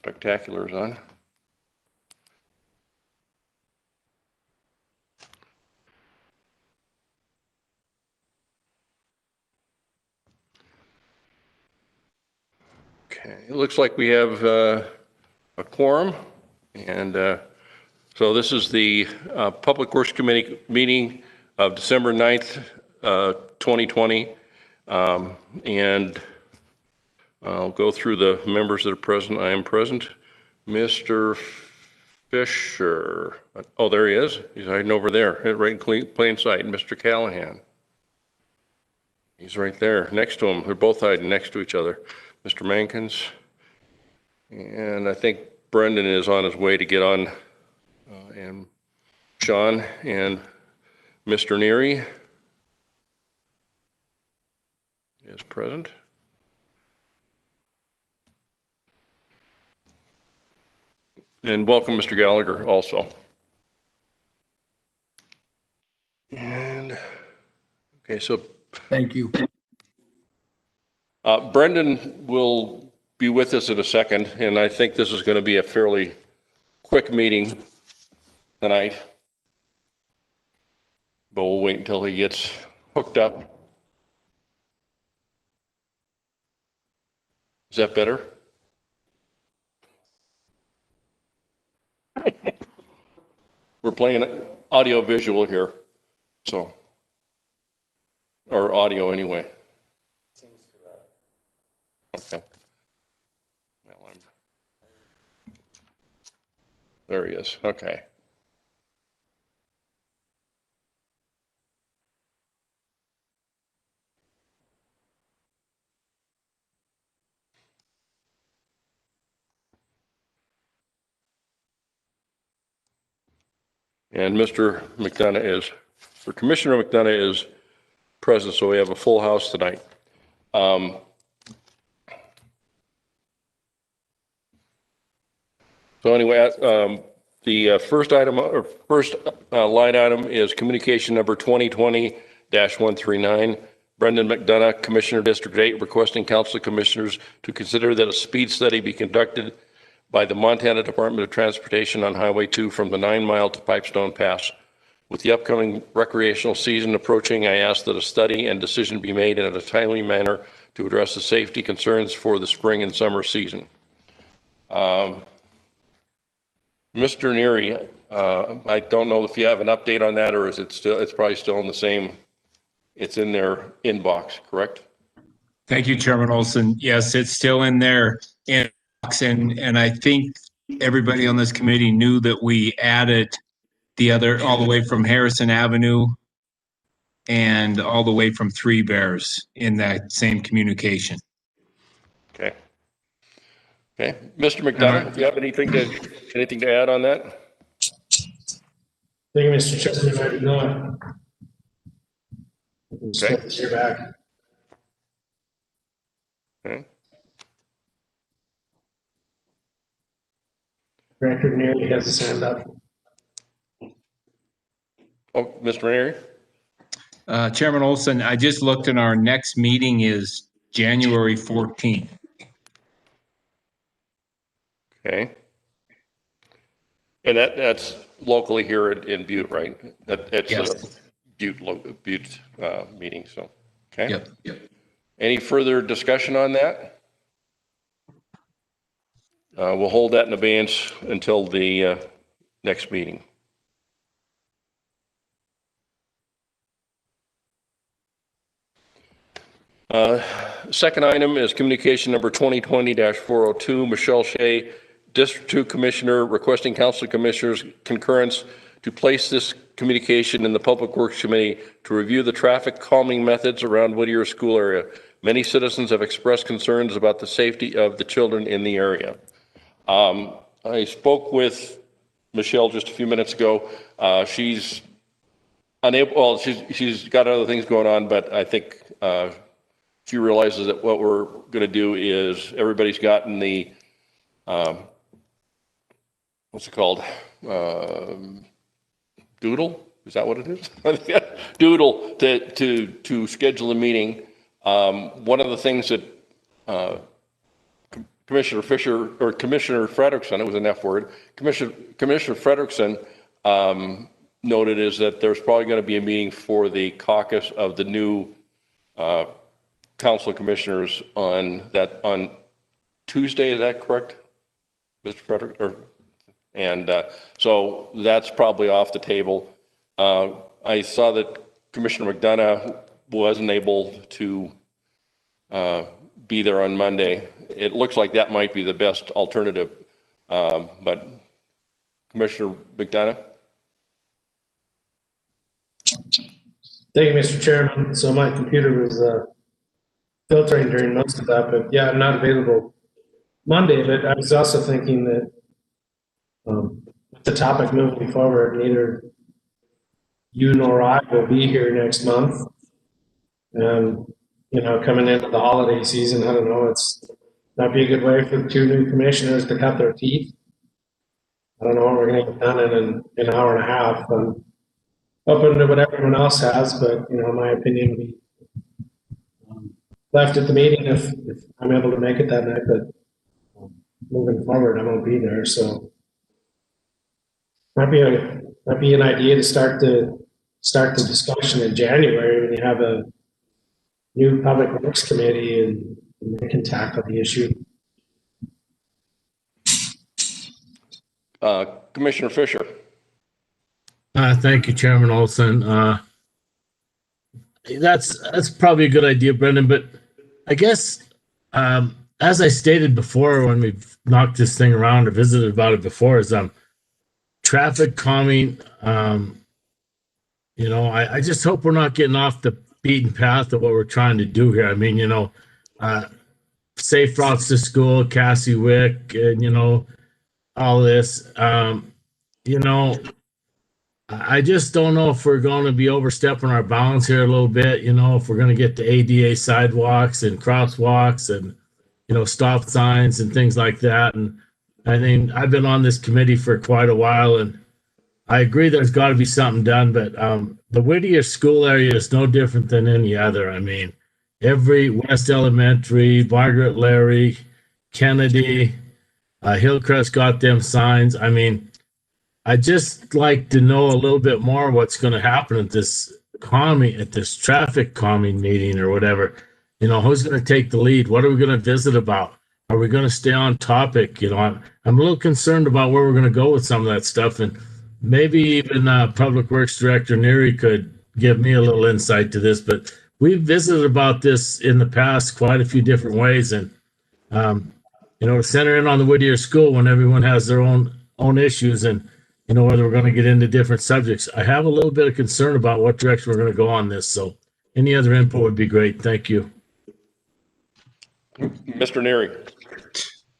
Spectacular is on. Okay, it looks like we have a quorum, and so this is the Public Works Committee meeting of December 9th, 2020, and I'll go through the members that are present. I am present. Mr. Fisher, oh, there he is. He's hiding over there, right in plain sight. Mr. Callahan, he's right there next to him. They're both hiding next to each other. Mr. Mankins, and I think Brendan is on his way to get on, and Sean and Mr. Neary is present. And welcome, Mr. Gallagher, also. And, okay, so. Thank you. Brendan will be with us in a second, and I think this is going to be a fairly quick meeting tonight. But we'll wait until he gets hooked up. Is that better? We're playing audio visual here, so, or audio anyway. Okay. Well, there he is. Okay. And Mr. McDonough is, or Commissioner McDonough is present, so we have a full house tonight. So anyway, the first item, or first line item is communication number 2020-139. Brendan McDonough, Commissioner District 8, requesting Council of Commissioners to consider that a speed study be conducted by the Montana Department of Transportation on Highway 2 from the 9 Mile to Pipestone Pass. With the upcoming recreational season approaching, I ask that a study and decision be made in a timely manner to address the safety concerns for the spring and summer season. Mr. Neary, I don't know if you have an update on that, or is it still, it's probably still in the same, it's in their inbox, correct? Thank you, Chairman Olson. Yes, it's still in their inbox, and I think everybody on this committee knew that we added the other all the way from Harrison Avenue and all the way from Three Bears in that same communication. Okay. Okay, Mr. McDonough, do you have anything to add on that? Thank you, Mr. Chairman. I do not. Okay. You're back. Okay. Director Neary has his hand up. Oh, Mr. Neary? Chairman Olson, I just looked and our next meeting is January 14th. Okay. And that's locally here in Butte, right? That's Yes. a Butte meeting, so, okay. Yep. Any further discussion on that? We'll hold that in abeyance until the next meeting. Second item is communication number 2020-402, Michelle Shea, District 2 Commissioner, requesting Council of Commissioners concurrence to place this communication in the Public Works Committee to review the traffic calming methods around Whittier School area. Many citizens have expressed concerns about the safety of the children in the area. I spoke with Michelle just a few minutes ago. She's unable, well, she's got other things going on, but I think she realizes that what we're going to do is everybody's gotten the, what's it called? Doodle? Is that what it is? Doodle to schedule a meeting. One of the things that Commissioner Fisher, or Commissioner Frederickson, it was an F word, Commissioner Frederickson noted is that there's probably going to be a meeting for the caucus of the new council of commissioners on Tuesday, is that correct, Mr. Frederick? So that's probably off the table. I saw that Commissioner McDonough wasn't able to be there on Monday. It looks like that might be the best alternative. But Commissioner McDonough? Thank you, Mr. Chairman. So my computer was filtering during most of that, but yeah, I'm not available Monday, but I was also thinking that with the topic moving forward, neither you nor I will be here next month. You know, coming into the holiday season, I don't know, might be a good way for the two new commissioners to cut their teeth. I don't know what we're going to get done in an hour and a half. I'm open to what everyone else has, but you know, my opinion would be left at the meeting if I'm able to make it that night. But moving forward, I won't be there, so might be an idea to start the discussion in January when you have a new public works committee and they can tackle the issue. Commissioner Fisher. Thank you, Chairman Olson. That's probably a good idea, Brendan, but I guess, as I stated before, when we've knocked this thing around or visited about it before, is traffic calming. You know, I just hope we're not getting off the beaten path of what we're trying to do here. I mean, you know, safe routes to school, Cassie Wick, and, you know, all this. You know, I just don't know if we're going to be overstepping our bounds here a little bit, you know, if we're going to get to ADA sidewalks and crosswalks and, you know, stop signs and things like that. And I mean, I've been on this committee for quite a while, and I agree there's got to be something done, but the Whittier school area is no different than any other. I mean, every West Elementary, Margaret Larry, Kennedy, Hillcrest got them signs. I mean, I just like to know a little bit more what's going to happen at this traffic calming meeting or whatever. You know, who's going to take the lead? What are we going to visit about? Are we going to stay on topic? You know, I'm a little concerned about where we're going to go with some of that stuff, and maybe even Public Works Director Neary could give me a little insight to this. But we've visited about this in the past quite a few different ways, and you know, to center in on the Whittier School when everyone has their own issues, and you know, whether we're going to get into different subjects. I have a little bit of concern about what direction we're going to go on this. So any other input would be great. Thank you. Mr. Neary.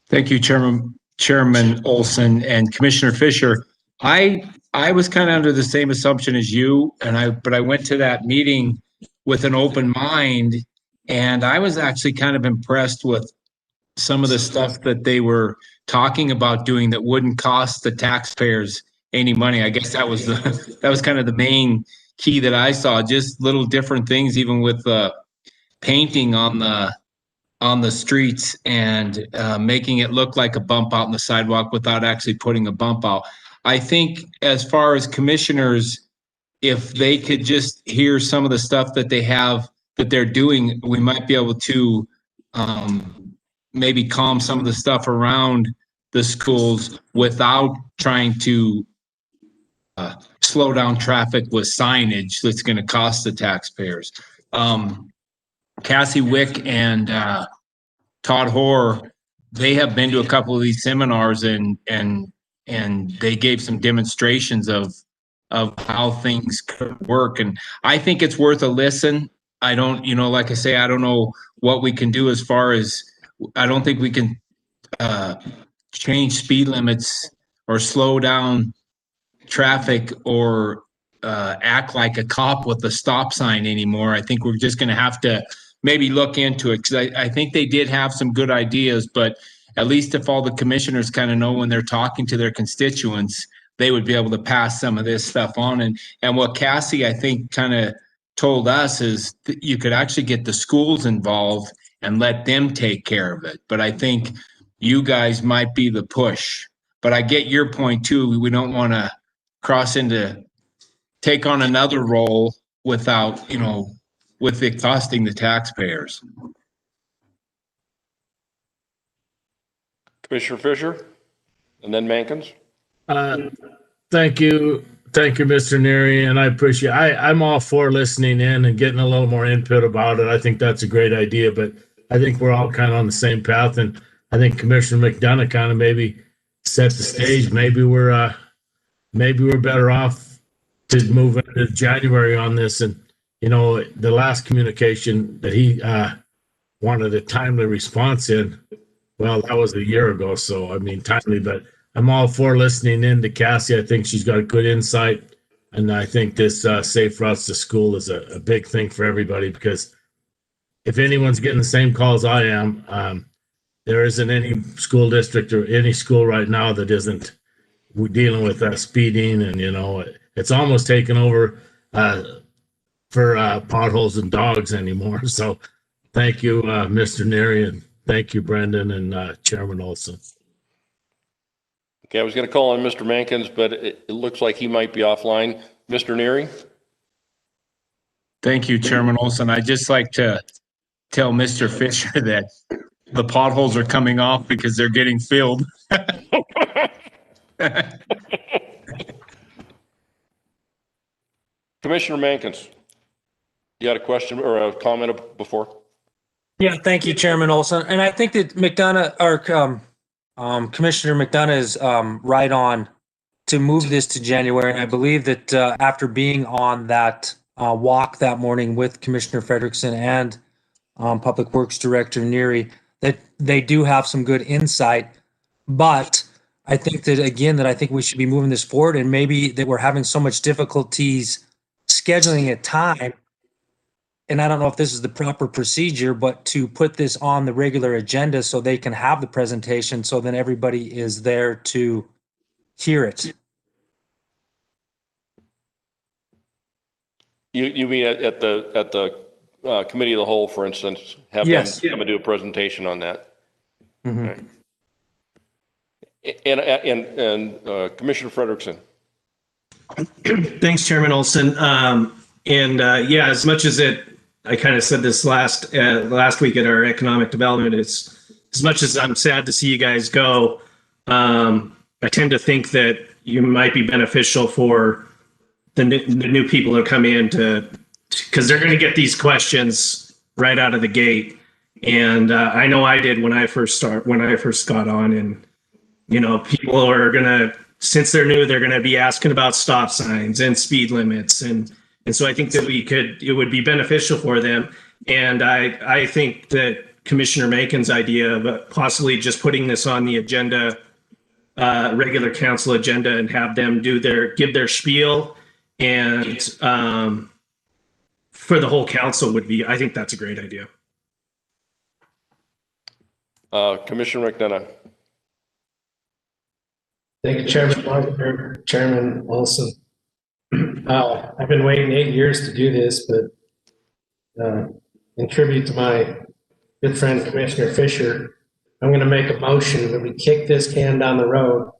Thank you, Chairman Olson and Commissioner Fisher. I was kind of under the same assumption as you, but I went to that meeting with an open mind, and I was actually kind of impressed with some of the stuff that they were talking about doing that wouldn't cost the taxpayers any money. I guess that was kind of the main key that I saw. Just little different things, even with painting on the streets and making it look like a bump out in the sidewalk without actually putting a bump out. I think as far as commissioners, if they could just hear some of the stuff that they're doing, we might be able to maybe calm some of the stuff around the schools without trying to slow down traffic with signage that's going to cost the taxpayers. Cassie Wick and Todd Hoare, they have been to a couple of these seminars and they gave some demonstrations of how things could work. And I think it's worth a listen. I don't, you know, like I say, I don't know what we can do as far as, I don't think we can change speed limits or slow down traffic or act like a cop with a stop sign anymore. I think we're just going to have to maybe look into it, because I think they did have some good ideas, but at least if all the commissioners kind of know when they're talking to their constituents, they would be able to pass some of this stuff on. And what Cassie, I think, kind of told us is that you could actually get the schools involved and let them take care of it. But I think you guys might be the push. But I get your point too. We don't want to take on another role without, with it costing the taxpayers. Commissioner Fisher, and then Mankins. Thank you. Thank you, Mr. Neary, and I appreciate I'm all for listening in and getting a little more input about it. I think that's a great idea, but I think we're all kind of on the same path, and I think Commissioner McDonough kind of maybe set the stage. Maybe we're better off to move into January on this. And the last communication that he wanted a timely response in, well, that was a year ago, so I mean timely, but I'm all for listening in to Cassie. I think she's got good insight, and I think this safe routes to school is a big thing for everybody, because if anyone's getting the same calls I am, there isn't any school district or any school right now that isn't dealing with speeding, and it's almost taken over for potholes and dogs anymore. So thank you, Mr. Neary, and thank you, Brendan and Chairman Olson. Okay, I was going to call on Mr. Mankins, but it looks like he might be offline. Mr. Neary? Thank you, Chairman Olson. I'd just like to tell Mr. Fisher that the potholes are coming off because they're getting filled. Commissioner Mankins, you had a question or a comment before? Yeah, thank you, Chairman Olson. And I think that Commissioner McDonough is right on to move this to January. And I believe that after being on that walk that morning with Commissioner Frederickson and Public Works Director Neary, that they do have some good insight. But I think that, again, I think we should be moving this forward, and maybe that we're having so much difficulties scheduling a time. And I don't know if this is the proper procedure, but to put this on the regular agenda so they can have the presentation, so then everybody is there to hear it. You mean at the committee of the whole, for instance, have Yes. them come and do a presentation on that? Mm-hmm. Okay. And Commissioner Frederickson. Thanks, Chairman Olson. Yeah, as much as I kind of said this last week at our economic development, it's as much as I'm sad to see you guys go. I tend to think that you might be beneficial for the new people who come in because they're going to get these questions right out of the gate. And I know I did when I first got on, and people are going to, since they're new, they're going to be asking about stop signs and speed limits. And so I think that it would be beneficial for them. And I think that Commissioner Makin's idea of possibly just putting this on the agenda, regular council agenda, and have them give their spiel, and for the whole council I think that's a great idea. Commissioner McDonough. Thank you, Chairman Olson. I've been waiting 8 years to do this, but in tribute to my good friend Commissioner Fisher, I'm going to make a motion that we kick this can down the road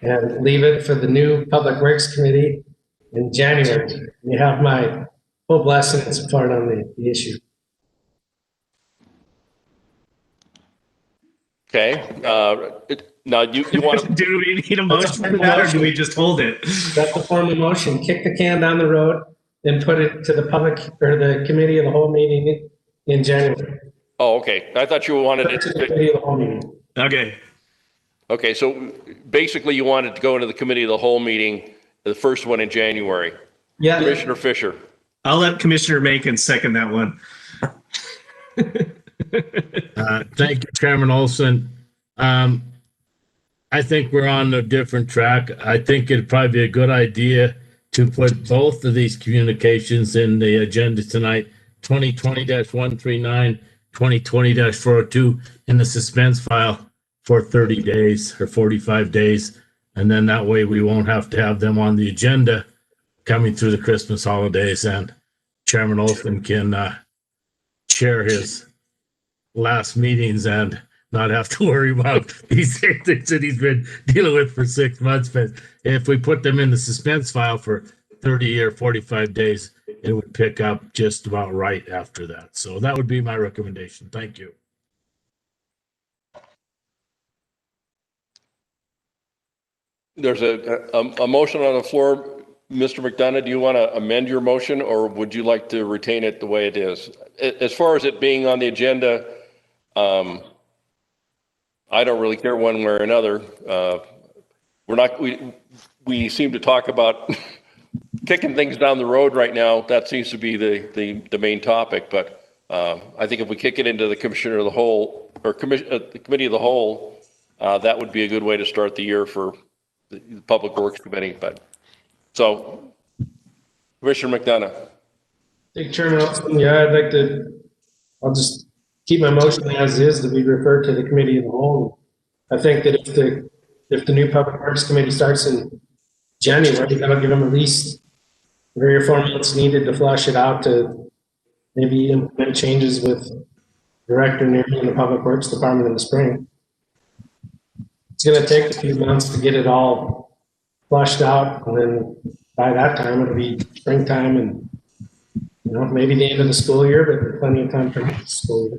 and leave it for the new Public Works Committee in January. You have my full blessing and support on the issue. Okay. Now you want to Do we need a motion for that, or do we just hold it? That's the formal motion. Kick the can down the road and put it to the public or the committee of the whole meeting in January. Oh, okay. I thought you wanted it To the committee of the whole meeting. Okay. Okay, so basically you wanted to go into the committee of the whole meeting, the first one in January. Yeah. Commissioner Fisher. I'll let Commissioner Macon second that one. Thank you, Chairman Olson. I think we're on a different track. I think it'd probably be a good idea to put both of these communications in the agenda tonight, 2020-139, 2020-402, in the suspense file for 30 days or 45 days. And then that way we won't have to have them on the agenda coming through the Christmas holidays, and Chairman Olson can chair his last meetings and not have to worry about these things that he's been dealing with for 6 months. But if we put them in the suspense file for 30 or 45 days, it would pick up just about right after that. So that would be my recommendation. Thank you. There's a motion on the floor. Mr. McDonough, do you want to amend your motion, or would you like to retain it the way it is? As far as it being on the agenda, I don't really care one way or another. We seem to talk about kicking things down the road right now. That seems to be the main topic. But I think if we kick it into the commissioner of the whole, or the committee of the whole, that would be a good way to start the year for the Public Works Committee. But so, Commissioner McDonough. Big Chairman, yeah, I'll just keep my motion as is, that we refer to the committee of the whole. I think that if the new Public Works Committee starts in January, that'll give them at least 3 or 4 months needed to flush it out, to maybe implement changes with Director Neary in the Public Works Department in the spring. It's gonna take a few months to get it all flushed out, and then by that time, it'll be springtime and, maybe the end of the school year, but plenty of time for the school year.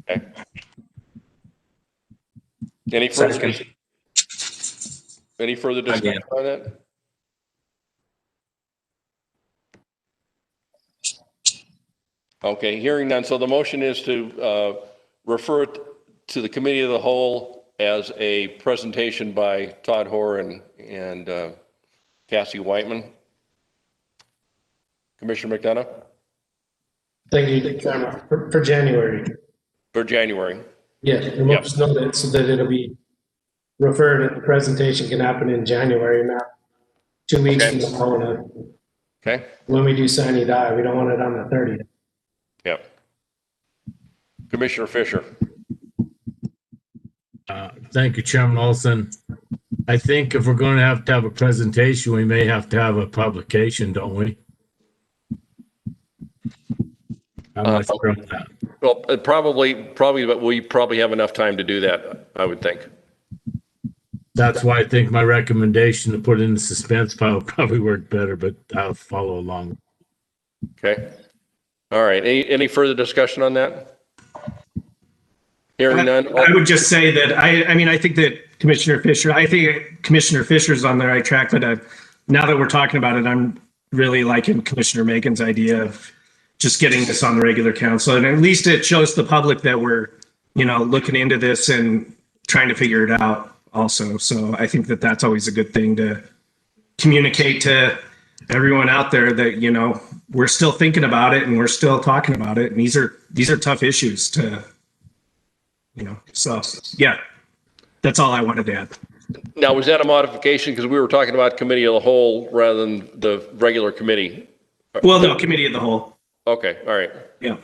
Okay. Any further discussion on that? Okay, hearing none. So the motion is to refer it to the committee of the whole as a presentation by Todd Hoare and Cassie Whiteman. Commissioner McDonough? Thank you, Chairman, for January. For January. Yeah, and we'll just note it so that it'll be referred, and the presentation can happen in January, not 2 weeks Okay. from now. Okay. When we do sign and die, we don't want it on the 30th. Yep. Commissioner Fisher. Thank you, Chairman Olson. I think if we're going to have a presentation, we may have to have a publication, don't we? I'm not sure on that. Well, probably, but we probably have enough time to do that, I would think. That's why I think my recommendation to put in the suspense file probably worked better, but I'll follow along. Okay. All right. Any further discussion on that? Hearing none. I would just say that I think that Commissioner Fisher's on the right track, but now that we're talking about it, I'm really liking Commissioner Megan's idea of just getting this on the regular council. And at least it shows the public that we're, looking into this and trying to figure it out also. So I think that that's always a good thing to communicate to everyone out there that, we're still thinking about it and we're still talking about it. And these are tough issues to, so yeah, that's all I wanted to add. Now, was that a modification? Because we were talking about committee of the whole rather than the regular committee. Well, no, committee of the whole. Okay. All right. Yeah.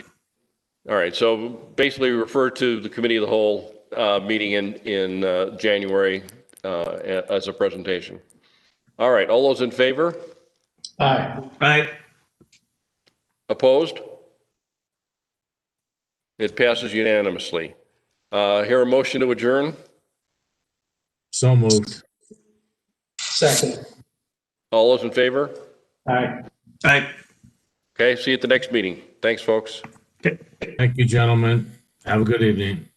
All right. So basically refer to the committee of the whole meeting in January as a presentation. All right. All those in favor? Aye. Aye. Opposed? It passes unanimously. Hear a motion to adjourn? So moved. Second. All those in favor? Aye. Aye. Okay. See you at the next meeting. Thanks, folks. Okay. Thank you, gentlemen. Have a good evening.